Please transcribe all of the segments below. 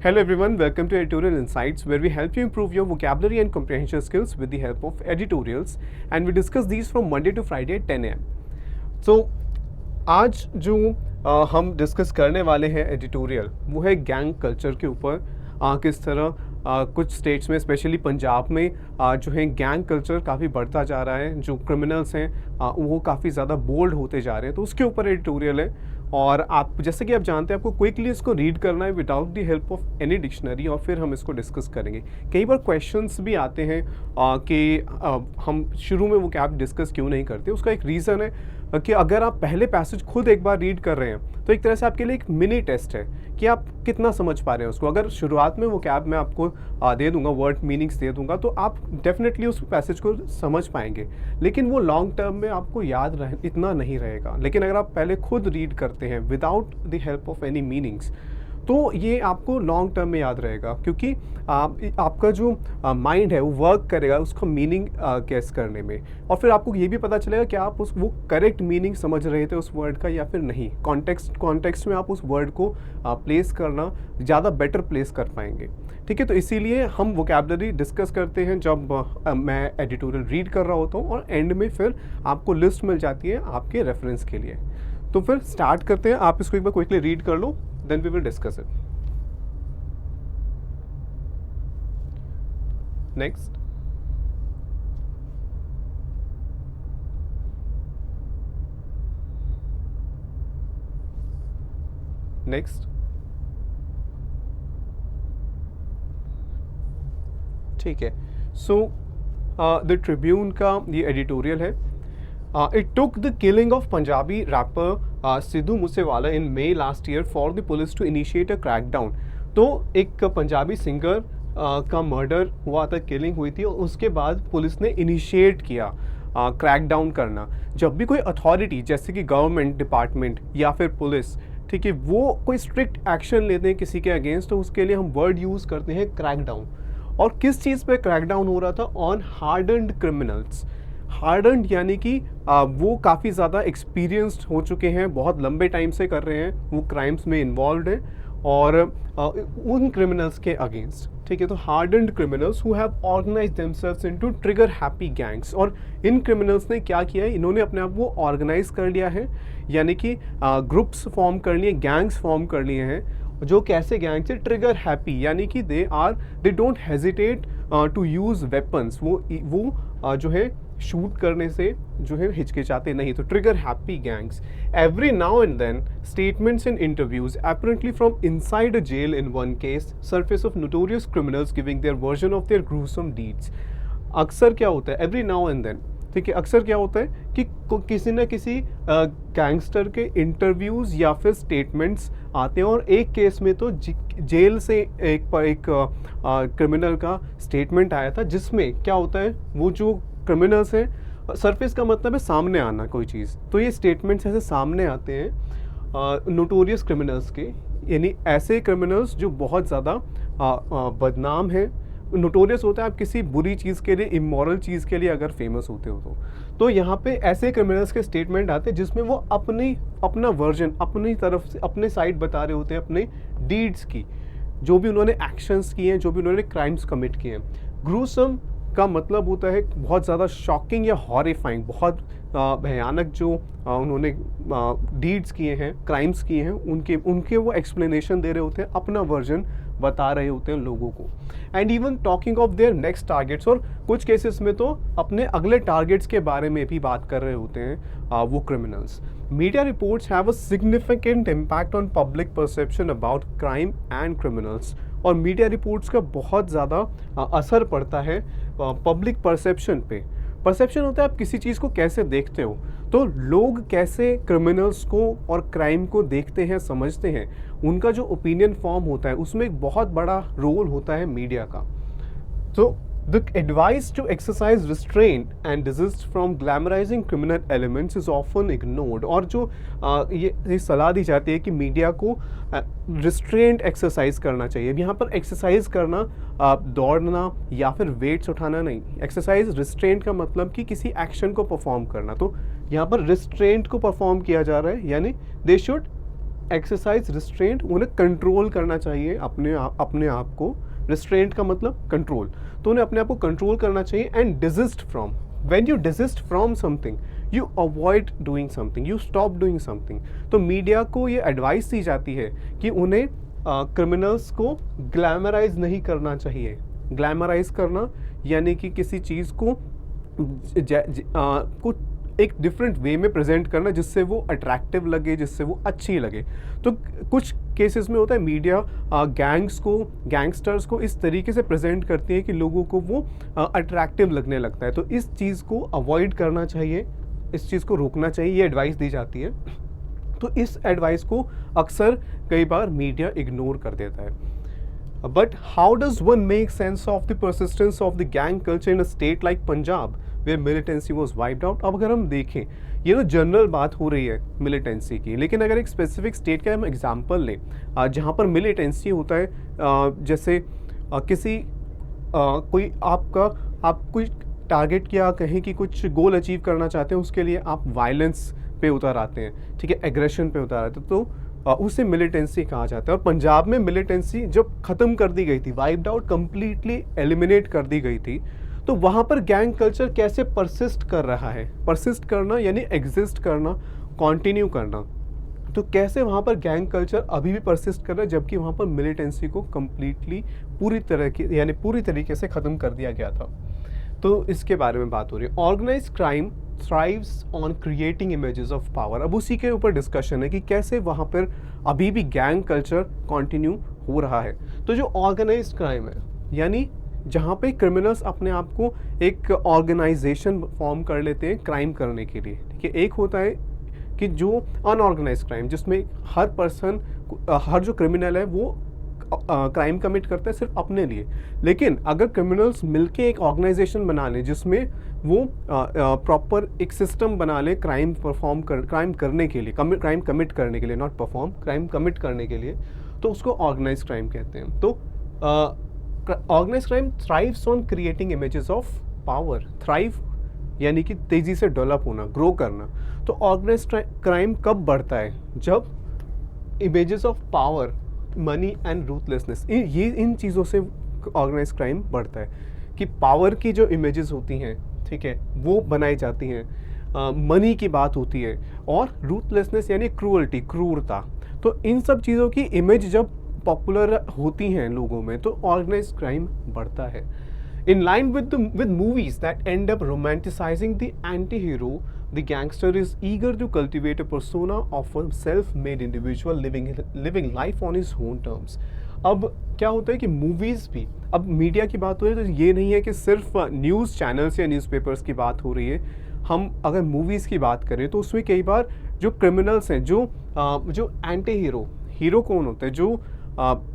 Hello everyone, welcome to Editorial Insights, where we help you improve your vocabulary and comprehension skills with the help of editorials, and we discuss these from Monday to Friday at 10 a.m. So आज जो हम discuss करने वाले हैं editorial, वो है gang culture के ऊपर। किस तरह कुछ स्टेट्स में, स्पेशली पंजाब में जो है गैंग कल्चर काफ़ी बढ़ता जा रहा है, जो क्रिमिनल्स हैं वो काफ़ी ज़्यादा बोल्ड होते जा रहे हैं, तो उसके ऊपर एडिटोरियल है। और आप जैसे कि आप जानते हैं, आपको क्विकली इसको रीड करना है without the help of any dictionary, और फिर हम इसको डिस्कस करेंगे। कई बार क्वेश्चंस भी आते हैं कि हम शुरू में वो कैब डिस्कस क्यों नहीं करते। उसका एक रीज़न है कि अगर आप पहले पैसेज खुद एक बार रीड कर रहे हैं तो एक तरह से आपके लिए एक मिनी टेस्ट है कि आप कितना समझ पा रहे हैं उसको। अगर शुरुआत में वो कैब मैं आपको दे दूंगा, वर्ड मीनिंग्स दे दूंगा, तो आप डेफिनेटली उस पैसेज को समझ पाएंगे, लेकिन वो लॉन्ग टर्म में आपको याद इतना नहीं रहेगा। लेकिन अगर आप पहले खुद रीड करते हैं without the help of any meanings, तो ये आपको लॉन्ग टर्म में याद रहेगा, क्योंकि आपका जो माइंड है वो वर्क करेगा उसका मीनिंग गेस करने में, और फिर आपको ये भी पता चलेगा कि आप वो करेक्ट मीनिंग समझ रहे थे उस वर्ड का या फिर नहीं। कॉन्टेक्स्ट में आप उस वर्ड को प्लेस करना ज़्यादा बेटर प्लेस कर पाएंगे। ठीक है, तो इसीलिए हम वोकैबुलरी डिस्कस करते हैं जब मैं एडिटोरियल रीड कर रहा होता हूँ, और एंड में फिर आपको लिस्ट मिल जाती है आपके रेफरेंस के लिए। तो फिर स्टार्ट करते हैं। आप इसको एक बार क्विकली रीड कर लो, then we will discuss it. Next. Next. ठीक है, सो द ट्रिब्यून का ये एडिटोरियल है। It took the killing of Punjabi rapper Sidhu Moosewala in May last year for the police to initiate a crackdown. तो एक Punjabi singer का murder हुआ था, किलिंग हुई थी, और उसके बाद पुलिस ने इनिशिएट किया क्रैकडाउन करना। जब भी कोई अथॉरिटी जैसे कि गवर्नमेंट डिपार्टमेंट या फिर पुलिस, ठीक है, वो कोई स्ट्रिक्ट एक्शन लेते हैं किसी के अगेंस्ट, तो उसके लिए हम वर्ड यूज़ करते हैं क्रैकडाउन। और किस चीज़ पे क्रैकडाउन हो रहा था? On hardened criminals. हार्डन्ड यानी कि वो काफ़ी ज़्यादा एक्सपीरियंस्ड हो चुके हैं, बहुत लंबे टाइम से कर रहे हैं, वो क्राइम्स में इन्वॉल्व हैं, और उन क्रिमिनल्स के अगेंस्ट। ठीक है, तो hardened criminals who have organised themselves into trigger happy gangs. और इन क्रिमिनल्स ने क्या किया है? इन्होंने अपने आप को ऑर्गेनाइज कर लिया है, यानी कि ग्रुप्स फॉर्म कर लिए, गैंग्स फॉर्म कर लिए हैं। जो कैसे गैंग्स है? ट्रिगर हैप्पी, यानी कि they don't hesitate to use weapons. वो जो है शूट करने से जो है हिचकिचाते नहीं। तो trigger happy gangs. Every now and then statements in interviews apparently from inside a jail in one case surface of notorious criminals giving their version of their gruesome deeds. अक्सर क्या होता है? एवरी नाउ एंड देन, ठीक है, अक्सर क्या होता है कि किसी न किसी गैंगस्टर के इंटरव्यूज़ या फिर स्टेटमेंट्स आते हैं, और एक केस में तो जेल से एक क्रिमिनल का स्टेटमेंट आया था, जिसमें क्या होता है, वो जो क्रिमिनल्स हैं, सरफेस का मतलब है सामने आना कोई चीज़, तो ये स्टेटमेंट्स ऐसे सामने आते हैं नोटोरियस क्रिमिनल्स के, यानी ऐसे क्रिमिनल्स जो बहुत ज़्यादा बदनाम हैं। नोटोरियस होता है आप किसी बुरी चीज़ के लिए, इमोरल चीज़ के लिए अगर फेमस होते हो तो यहाँ पे ऐसे क्रिमिनल्स के स्टेटमेंट आते हैं जिसमें वो अपना वर्जन, अपनी तरफ से अपने साइड बता रहे होते हैं अपने डीड्स की, जो भी उन्होंने एक्शंस किए हैं, जो भी उन्होंने क्राइम्स कमिट किए हैं। ग्रूसम का मतलब होता है बहुत ज़्यादा शॉकिंग या हॉरिफाइंग, बहुत भयानक जो उन्होंने डीड्स किए हैं, क्राइम्स किए हैं, उनके वो एक्सप्लेनेशन दे रहे होते हैं, अपना वर्जन बता रहे होते हैं लोगों को। And even talking of their next targets, और कुछ केसेस में तो अपने अगले टारगेट्स के बारे में भी बात कर रहे होते हैं वो criminals. Media reports have a significant impact on public perception about crime and criminals. और मीडिया रिपोर्ट्स का बहुत ज़्यादा असर पड़ता है पब्लिक परसेप्शन पे। परसेप्शन होता है आप किसी चीज़ को कैसे देखते हो, तो लोग कैसे क्रिमिनल्स को और क्राइम को देखते हैं, समझते हैं, उनका जो ओपिनियन फॉर्म होता है उसमें एक बहुत बड़ा रोल होता है मीडिया का। तो the advice to exercise restraint and desist from glamorizing criminal elements is often ignored। और जो ये सलाह दी जाती है कि मीडिया को रिस्ट्रेंट एक्सरसाइज करना चाहिए। यहाँ पर एक्सरसाइज करना दौड़ना या फिर वेट्स उठाना नहीं। एक्सरसाइज रिस्ट्रेंट का मतलब कि किसी एक्शन को परफॉर्म करना। तो यहाँ पर रिस्ट्रेंट को परफॉर्म किया जा रहा है, यानी दे शुड एक्सरसाइज रिस्ट्रेंट, उन्हें कंट्रोल करना चाहिए अपने आप को। रिस्ट्रेंट का मतलब कंट्रोल, तो उन्हें अपने आप को कंट्रोल करना चाहिए। And desist from, when you desist from something you avoid doing something, you stop doing something. तो मीडिया को ये एडवाइस दी जाती है कि उन्हें क्रिमिनल्स को ग्लैमराइज नहीं करना चाहिए। ग्लैमराइज करना यानी कि किसी चीज़ को कुछ एक डिफरेंट वे में प्रेजेंट करना जिससे वो अट्रैक्टिव लगे, जिससे वो अच्छी लगे। तो कुछ केसेस में होता है मीडिया गैंगस्टर्स को इस तरीके से प्रेजेंट करती है कि लोगों को वो अट्रैक्टिव लगने लगता है। तो इस चीज़ को अवॉइड करना चाहिए, इस चीज़ को रोकना चाहिए, ये एडवाइस दी जाती है। तो इस एडवाइस को अक्सर कई बार मीडिया इग्नोर कर देता है। But how does one make sense of the persistence of the gang culture in a state like Punjab where militancy was wiped out? अब अगर हम देखें, ये तो जनरल बात हो रही है मिलिटेंसी की, लेकिन अगर एक स्पेसिफिक स्टेट का हम एग्जांपल लें जहाँ पर मिलिटेंसी होता है, जैसे किसी कोई आप कोई टारगेट किया, कहें कि कुछ गोल अचीव करना चाहते हैं, उसके लिए आप वायलेंस पे उतर आते हैं, ठीक है, एग्रेशन पे उतर आते हैं, तो उसे मिलिटेंसी कहा जाता है। और पंजाब में मिलिटेंसी जब ख़त्म कर दी गई थी, वाइप्ड आउट, कम्प्लीटली एलिमिनेट कर दी गई थी, तो वहाँ पर गैंग कल्चर कैसे परसिस्ट कर रहा है? परसिस्ट करना यानी एग्जिस्ट करना, कंटिन्यू करना। तो कैसे वहाँ पर गैंग कल्चर अभी भी परसिस्ट कर रहा है जबकि वहाँ पर मिलिटेंसी को कम्प्लीटली पूरी तरीके से ख़त्म कर दिया गया था। तो इसके बारे में बात हो रही है। Organised crime thrives on creating images of power. अब उसी के ऊपर डिस्कशन है कि कैसे वहाँ पर अभी भी गैंग कल्चर कंटिन्यू हो रहा है। तो जो ऑर्गेनाइज्ड क्राइम है, यानी जहाँ पे क्रिमिनल्स अपने आप को एक ऑर्गेनाइजेशन फॉर्म कर लेते हैं क्राइम करने के लिए, ठीक है। एक होता है कि जो अनऑर्गेनाइज्ड क्राइम, जिसमें हर जो क्रिमिनल है वो क्राइम कमिट करता है सिर्फ अपने लिए। लेकिन अगर क्रिमिनल्स मिलके एक ऑर्गेनाइजेशन बना लें जिसमें वो प्रॉपर एक सिस्टम बना लें क्राइम करने के लिए, क्राइम कमिट करने के लिए, नॉट परफॉर्म, क्राइम कमिट करने के लिए, तो उसको ऑर्गेनाइज्ड क्राइम कहते हैं। तो organised crime thrives on creating images of power. Thrive यानी कि तेज़ी से डेवलप होना, ग्रो करना। तो ऑर्गेनाइज्ड क्राइम कब बढ़ता है? जब images of power, money and ruthlessness, इन चीज़ों से ऑर्गेनाइज्ड क्राइम बढ़ता है कि पावर की जो इमेजेस होती हैं, ठीक है, वो बनाई जाती हैं, मनी की बात होती है, और रूथलेसनेस यानी क्रूअल्टी, क्रूरता। तो इन सब चीज़ों की इमेज जब पॉपुलर होती हैं लोगों में तो ऑर्गेनाइज्ड क्राइम बढ़ता है। In line with movies that end up romanticizing the anti-hero, the gangster is eager to cultivate a persona of a self-made individual living life on his own terms. अब क्या होता है कि मूवीज़ भी, अब media की बात हो रही है तो ये नहीं है कि सिर्फ न्यूज़ चैनल्स या न्यूज़पेपर्स की बात हो रही है। हम अगर मूवीज़ की बात करें तो उसमें कई बार जो क्रिमिनल्स हैं, जो एंटी हीरो कौन होता है? जो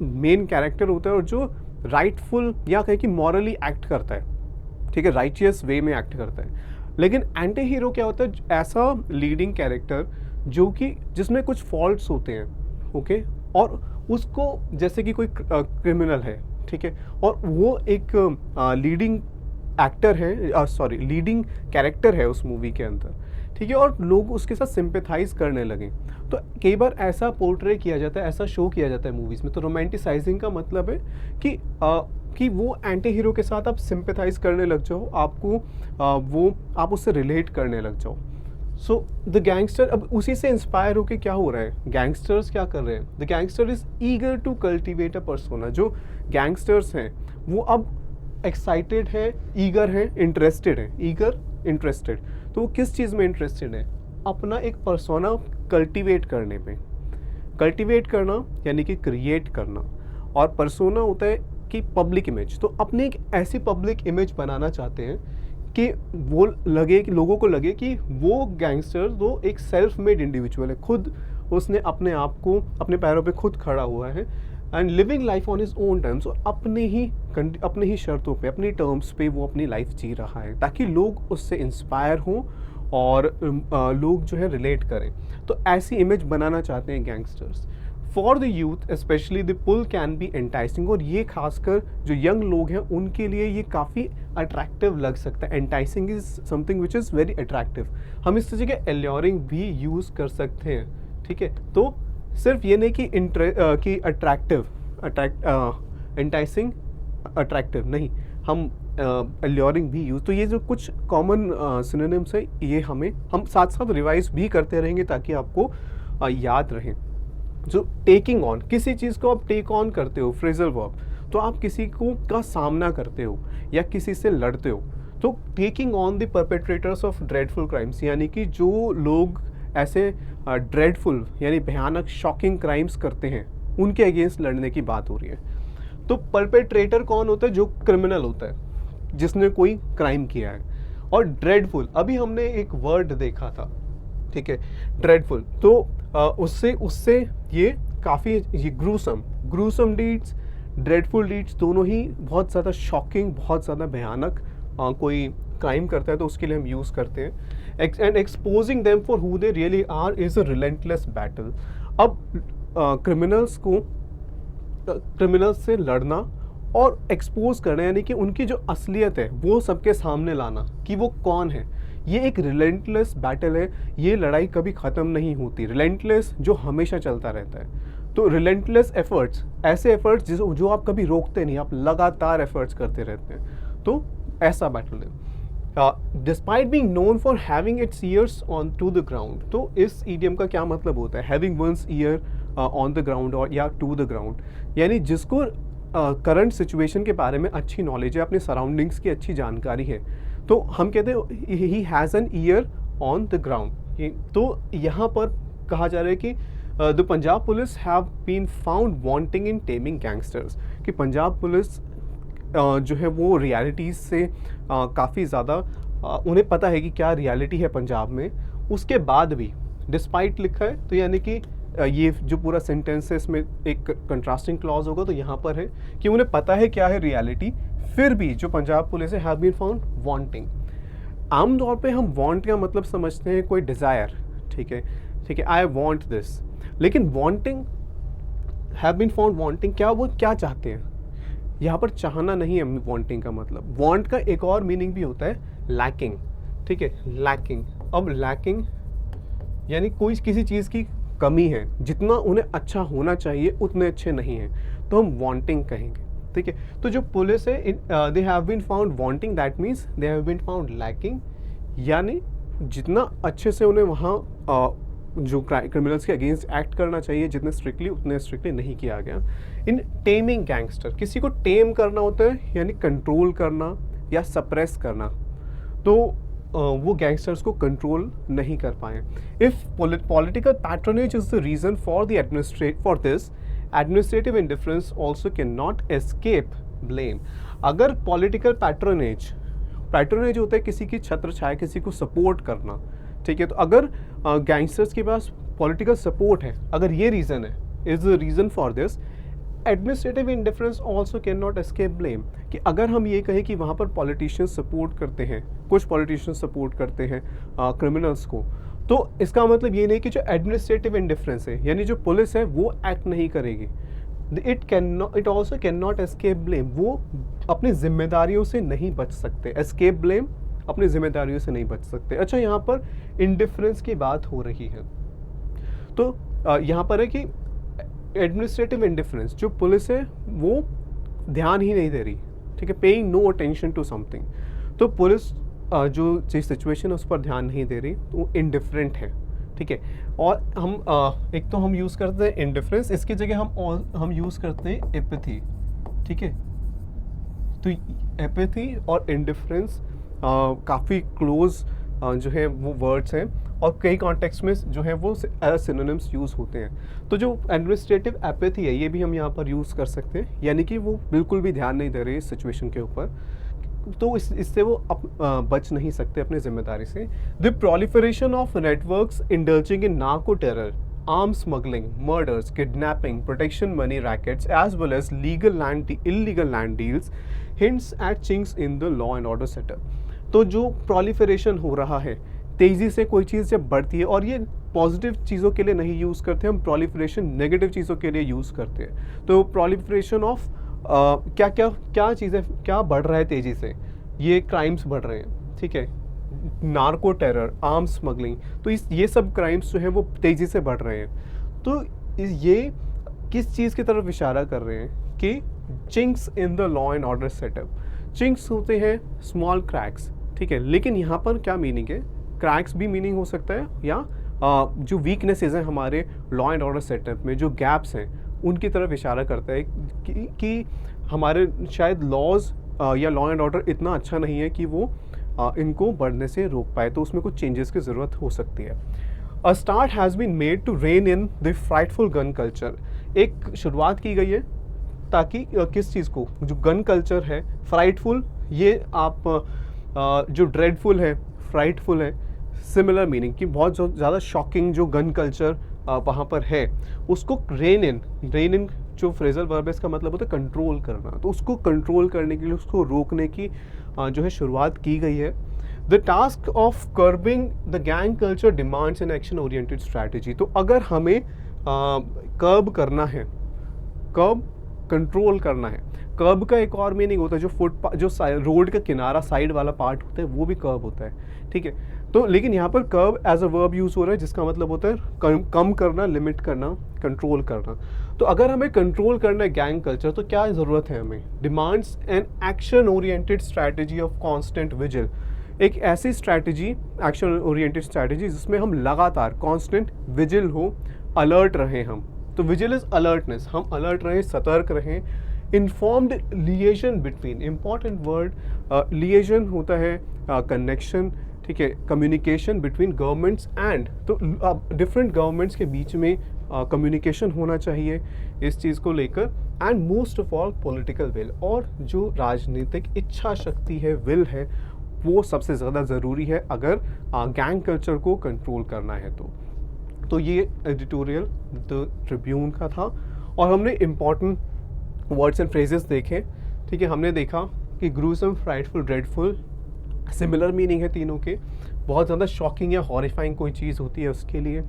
मेन कैरेक्टर होता है और जो राइटफुल या कहें कि मॉरली एक्ट करता है, ठीक है, राइचियस वे में एक्ट करता है। लेकिन एंटी हीरो क्या होता है? ऐसा लीडिंग कैरेक्टर जो कि जिसमें कुछ फॉल्ट्स होते हैं, ओके, और उसको, जैसे कि कोई क्रिमिनल है, ठीक है, और वो एक लीडिंग एक्टर है, लीडिंग कैरेक्टर है उस मूवी के अंदर, ठीक है, और लोग उसके साथ सिंपैथाइज करने लगे। तो कई बार ऐसा पोर्ट्रे किया जाता है, ऐसा शो किया जाता है मूवीज़ में। तो रोमांटिसाइजिंग का मतलब है कि वो एंटी हीरो के साथ आप सिंपैथाइज करने लग जाओ, आप उससे रिलेट करने लग जाओ। सो द गैंगस्टर, अब उसी से इंस्पायर होकर क्या हो रहा है? गैंगस्टर्स क्या कर रहे हैं? The gangster is eager to cultivate a persona. जो गैंगस्टर्स हैं वो अब एक्साइटेड है, ईगर है, इंटरेस्टेड है। ईगर, इंटरेस्टेड, तो वो किस चीज़ में इंटरेस्टेड है? अपना एक पर्सोना कल्टीवेट करने में। कल्टीवेट करना यानी कि क्रिएट करना, और पर्सोना होता है कि पब्लिक इमेज। तो अपनी एक ऐसी पब्लिक इमेज बनाना चाहते हैं कि वो लगे, कि लोगों को लगे कि वो गैंगस्टर वो एक सेल्फ मेड इंडिविजुअल है, खुद उसने अपने आप को अपने पैरों पे खुद खड़ा हुआ है, and living life on his own terms, और अपने ही शर्तों पे, अपनी टर्म्स पे वो अपनी लाइफ जी रहा है, ताकि लोग उससे इंस्पायर हों और लोग जो है रिलेट करें। तो ऐसी इमेज बनाना चाहते हैं gangsters. For the youth especially the pull can be enticing, और ये खासकर जो यंग लोग हैं उनके लिए ये काफ़ी अट्रैक्टिव लग सकता है। Enticing is something which is very attractive. हम इस तरह के एल्योरिंग भी यूज़ कर सकते हैं, ठीक है। तो सिर्फ ये नहीं कि एंटाइसिंग अट्रैक्टिव नहीं, हम अल्योरिंग भी यूज़, तो ये जो कुछ कॉमन सिनोनिम्स है ये हम साथ साथ रिवाइज भी करते रहेंगे ताकि आपको याद रहे। जो टेकिंग ऑन, किसी चीज़ को आप टेक ऑन करते हो, फ्रेजल वर्ब, तो आप किसी को का सामना करते हो या किसी से लड़ते हो। तो taking on the perpetrators of dreadful crimes, यानी कि जो लोग ऐसे ड्रेडफुल यानी भयानक शॉकिंग क्राइम्स करते हैं उनके अगेंस्ट लड़ने की बात हो रही है। तो परपेट्रेटर कौन होता है? जो क्रिमिनल होता है, जिसने कोई क्राइम किया है। और ड्रेडफुल, अभी हमने एक वर्ड देखा था, ठीक है, ड्रेडफुल, तो उससे उससे ये काफ़ी ये ग्रूसम डीड्स, ड्रेडफुल डीड्स दोनों ही बहुत ज़्यादा शॉकिंग, बहुत ज़्यादा भयानक कोई क्राइम करता है तो उसके लिए हम यूज़ करते हैं। And exposing them for who they really are is a relentless battle. अब क्रिमिनल्स से लड़ना और एक्सपोज करना, यानी कि उनकी जो असलियत है वो सबके सामने लाना कि वो कौन है, ये एक रिलेंटलेस बैटल है। ये लड़ाई कभी ख़त्म नहीं होती, रिलेंटलेस जो हमेशा चलता रहता है। तो रिलेंटलेस एफर्ट्स, ऐसे एफर्ट्स जो आप कभी रोकते नहीं, आप लगातार एफर्ट्स करते रहते हैं, तो ऐसा बैटल है। Despite being known for having its ears on to the ground, तो इस ईडियम का क्या मतलब होता है? Having one's ear on the ground और या टू द ग्राउंड, यानी जिसको करंट सिचुएशन के बारे में अच्छी नॉलेज है, अपने सराउंडिंग्स की अच्छी जानकारी है, तो हम कहते हैं he has an ear on the ground. तो यहाँ पर कहा जा रहा है कि the Punjab police have been found wanting in taming gangsters, कि पंजाब पुलिस जो है वो रियलिटीज़ से काफ़ी ज़्यादा उन्हें पता है कि क्या रियलिटी है पंजाब में, उसके बाद भी डिस्पाइट लिखा है, तो यानी कि ये जो पूरा सेंटेंस है इसमें एक कंट्रास्टिंग क्लॉज होगा, तो यहाँ पर है कि उन्हें पता है क्या है रियलिटी, फिर भी जो पंजाब पुलिस है हैव बीन फाउंड वांटिंग। आमतौर पे हम वांट का मतलब समझते हैं कोई डिज़ायर, ठीक है, आई वांट दिस, लेकिन wanting, have been found wanting, क्या वो क्या चाहते हैं? यहाँ पर चाहना नहीं है वांटिंग का मतलब। वांट का एक और मीनिंग भी होता है लैकिंग, ठीक है, लैकिंग। अब लैकिंग यानी कोई किसी चीज़ की कमी है, जितना उन्हें अच्छा होना चाहिए उतने अच्छे नहीं हैं, तो हम वांटिंग कहेंगे, ठीक है। तो जो पुलिस है, they have been found wanting, that means they have been found lacking, यानी जितना अच्छे से उन्हें वहाँ जो क्रिमिनल्स के अगेंस्ट एक्ट करना चाहिए जितने स्ट्रिक्टली, उतने स्ट्रिक्टली नहीं किया गया। इन टेमिंग गैंगस्टर, किसी को टेम करना होता है यानी कंट्रोल करना या सप्रेस करना, तो वो गैंगस्टर्स को कंट्रोल नहीं कर पाए। If political patronage is the reason for this administrative indifference also can not escape blame. अगर पॉलिटिकल पैट्रोनेज होता है किसी की छत्र छाया, किसी को सपोर्ट करना, ठीक है, तो अगर गैंगस्टर्स के पास पॉलिटिकल सपोर्ट है, अगर ये रीज़न है, is the reason for this administrative indifference also can not escape blame, कि अगर हम ये कहें कि वहाँ पर पॉलिटिशियंस सपोर्ट करते हैं, कुछ पॉलिटिशियंस सपोर्ट करते हैं क्रिमिनल्स को, तो इसका मतलब ये नहीं कि जो एडमिनिस्ट्रेटिव इंडिफरेंस है, यानी जो पुलिस है वो एक्ट नहीं करेगी, it also can not escape blame, वो अपनी जिम्मेदारियों से नहीं बच सकते। एस्केप ब्लेम, अपनी जिम्मेदारियों से नहीं बच सकते। अच्छा, यहाँ पर इंडिफरेंस की बात हो रही है, तो यहाँ पर है कि एडमिनिस्ट्रेटिव इंडिफरेंस, जो पुलिस है वो ध्यान ही नहीं दे रही, ठीक है, paying no attention to something, तो पुलिस जो सिचुएशन है उस पर ध्यान नहीं दे रही, तो वो इंडिफरेंट है, ठीक है। और हम एक तो हम यूज़ करते हैं इंडिफरेंस, इसकी जगह हम यूज़ करते हैं एपैथी, ठीक है। तो एपैथी और इंडिफरेंस काफ़ी क्लोज जो है वो वर्ड्स हैं, और कई कॉन्टेक्स्ट में जो है वो सिनोनिम्स यूज़ होते हैं। तो जो एडमिनिस्ट्रेटिव एपैथी है ये भी हम यहाँ पर यूज़ कर सकते हैं, यानी कि वो बिल्कुल भी ध्यान नहीं दे रहे इस सिचुएशन के ऊपर, तो इससे वो बच नहीं सकते अपनी जिम्मेदारी से। The proliferation of networks indulging in narco terror, arms smuggling, murders, kidnapping, protection money rackets, as well as illegal land deals hints at chinks in the law and order setup। तो जो proliferation हो रहा है, तेज़ी से कोई चीज़ जब बढ़ती है, और ये पॉजिटिव चीज़ों के लिए नहीं यूज़ करते हम, proliferation नेगेटिव चीज़ों के लिए यूज़ करते हैं। तो proliferation ऑफ क्या चीज़ें, क्या बढ़ रहा है तेज़ी से, ये क्राइम्स बढ़ रहे हैं, ठीक है, नार्को टेरर, आर्म्स स्मगलिंग, तो ये सब क्राइम्स जो है वो तेज़ी से बढ़ रहे हैं। तो ये किस चीज़ की तरफ इशारा कर रहे हैं कि chinks in the law and order setup. Chinks होते हैं स्मॉल क्रैक्स, ठीक है, लेकिन यहाँ पर क्या मीनिंग है, क्रैक्स भी मीनिंग हो सकता है या जो वीकनेसेस हैं हमारे लॉ एंड ऑर्डर सेटअप में, जो गैप्स हैं उनकी तरफ इशारा करता है कि हमारे शायद लॉज या लॉ एंड ऑर्डर इतना अच्छा नहीं है कि वो इनको बढ़ने से रोक पाए, तो उसमें कुछ चेंजेस की ज़रूरत हो सकती है। A start has been made to rein in the frightful gun culture. एक शुरुआत की गई है ताकि किस चीज़ को, जो गन कल्चर है फ्राइटफुल, ये आप जो ड्रेडफुल है, फ्राइटफुल है, सिमिलर मीनिंग कि बहुत ज़्यादा शॉकिंग जो गन कल्चर वहाँ पर है, उसको रेन इन जो फ्रेजल वर्ब है इसका मतलब होता है कंट्रोल करना, तो उसको कंट्रोल करने के लिए, उसको रोकने की जो है शुरुआत की गई है। The task of curbing the gang culture demands an action oriented strategy. तो अगर हमें कर्ब करना है, कर्ब कंट्रोल करना है, कर्ब का एक और मीनिंग होता है जो रोड का किनारा साइड वाला पार्ट होता है वो भी कर्ब होता है, ठीक है। तो लेकिन यहाँ पर कर्ब एज अ वर्ब यूज़ हो रहा है जिसका मतलब होता है कम करना, लिमिट करना, कंट्रोल करना। तो अगर हमें कंट्रोल करना है गैंग कल्चर तो क्या ज़रूरत है हमें, demands an action oriented strategy of constant vigil. एक ऐसी स्ट्रैटेजी, एक्शन ओरिएंटेड स्ट्रैटेजी जिसमें हम लगातार कॉन्स्टेंट विजिल हो, अलर्ट रहें हम। तो विजिल इज अलर्टनेस, हम अलर्ट रहें, सतर्क रहें। इन्फॉर्म्ड लिएजन बिटवीन, इंपॉर्टेंट वर्ड, लिएजन होता है कनेक्शन, ठीक है, कम्युनिकेशन बिटवीन गवर्नमेंट्स एंड, तो डिफरेंट गवर्नमेंट्स के बीच में कम्युनिकेशन होना चाहिए इस चीज़ को लेकर। And most of all political will, और जो राजनीतिक इच्छा शक्ति है, विल है, वो सबसे ज़्यादा ज़रूरी है अगर गैंग कल्चर को कंट्रोल करना है। तो ये एडिटोरियल द ट्रिब्यून का था और हमने इम्पॉर्टेंट वर्ड्स एंड फ्रेजेस देखे, ठीक है। हमने देखा कि gruesome, frightful, dreadful similar meaning है तीनों के, बहुत ज़्यादा शॉकिंग या हॉरिफाइंग कोई चीज़ होती है उसके लिए।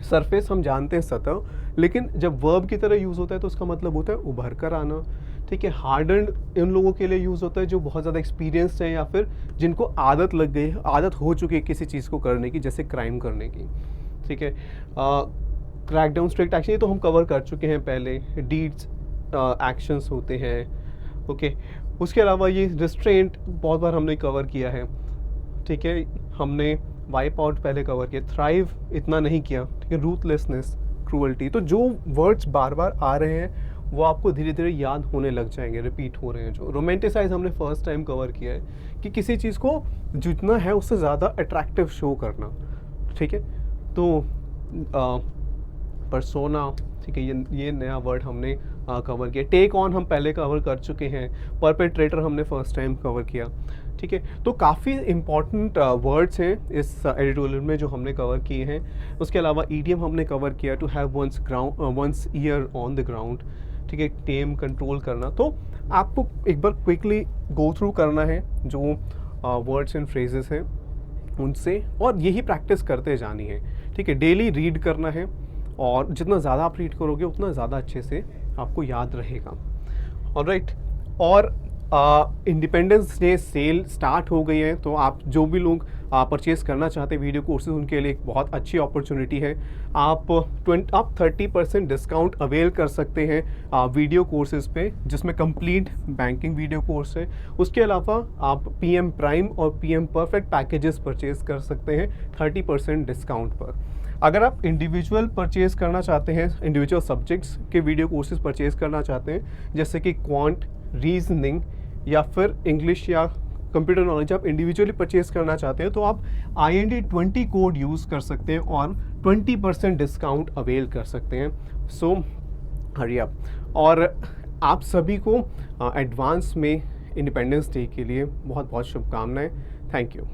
सरफेस हम जानते हैं सतह, लेकिन जब वर्ब की तरह यूज़ होता है तो उसका मतलब होता है उभर कर आना, ठीक है। हार्डन्ड इन लोगों के लिए यूज़ होता है जो बहुत ज़्यादा एक्सपीरियंस्ड हैं या फिर जिनको आदत लग गई है, आदत हो चुकी है किसी चीज़ को करने की, जैसे क्राइम करने की, ठीक है। क्रैकडाउन, स्ट्रिक्ट एक्शन, ये तो हम कवर कर चुके हैं पहले। डीड्स, एक्शंस होते हैं, ओके। उसके अलावा ये रिस्ट्रेंट बहुत बार हमने कवर किया है, ठीक है। हमने वाइप आउट पहले कवर किया, थ्राइव इतना नहीं किया, ठीक है। रूथलेसनेस, क्रूअल्टी, तो जो वर्ड्स बार बार आ रहे हैं वो आपको धीरे धीरे याद होने लग जाएंगे, रिपीट हो रहे हैं। जो रोमांटिसाइज हमने फर्स्ट टाइम कवर किया है कि किसी चीज़ को जितना है उससे ज़्यादा अट्रैक्टिव शो करना, ठीक है। तो पर्सोना, ठीक है, ये नया वर्ड हमने कवर किया। टेक ऑन हम पहले कवर कर चुके हैं, परपेट्रेटर हमने फर्स्ट टाइम कवर किया, ठीक है। तो काफ़ी इंपॉर्टेंट वर्ड्स हैं इस एडिटोरियल में जो हमने कवर किए हैं। उसके अलावा ईडियम हमने कवर किया, to have one's ear on the ground, ठीक है, टेम, कंट्रोल करना। तो आपको एक बार क्विकली गो थ्रू करना है जो वर्ड्स एंड फ्रेजेस हैं उनसे, और यही प्रैक्टिस करते जानी है, ठीक है। डेली रीड करना है और जितना ज़्यादा आप रीड करोगे उतना ज़्यादा अच्छे से आपको याद रहेगा। ऑलराइट, और इंडिपेंडेंस डे सेल स्टार्ट हो गई है, तो आप जो भी लोग परचेज़ करना चाहते हैं वीडियो कोर्सेज, उनके लिए एक बहुत अच्छी अपॉर्चुनिटी है। आप 30% डिस्काउंट अवेल कर सकते हैं वीडियो कोर्सेज पे, जिसमें कंप्लीट बैंकिंग वीडियो कोर्स है। उसके अलावा आप PM प्राइम और PM परफेक्ट पैकेजेस परचेज़ कर सकते हैं 30% डिस्काउंट पर। अगर आप इंडिविजुअल परचेज़ करना चाहते हैं, इंडिविजुअल सब्जेक्ट्स के वीडियो कोर्सेज परचेज़ करना चाहते हैं, जैसे कि क्वांट, रीजनिंग या फिर इंग्लिश या कंप्यूटर नॉलेज, आप इंडिविजुअली परचेज़ करना चाहते हैं तो आप IND20 कोड यूज़ कर सकते हैं और 20% डिस्काउंट अवेल कर सकते हैं। सो हरी अप। और आप सभी को एडवांस में इंडिपेंडेंस डे के लिए बहुत बहुत शुभकामनाएं। Thank you.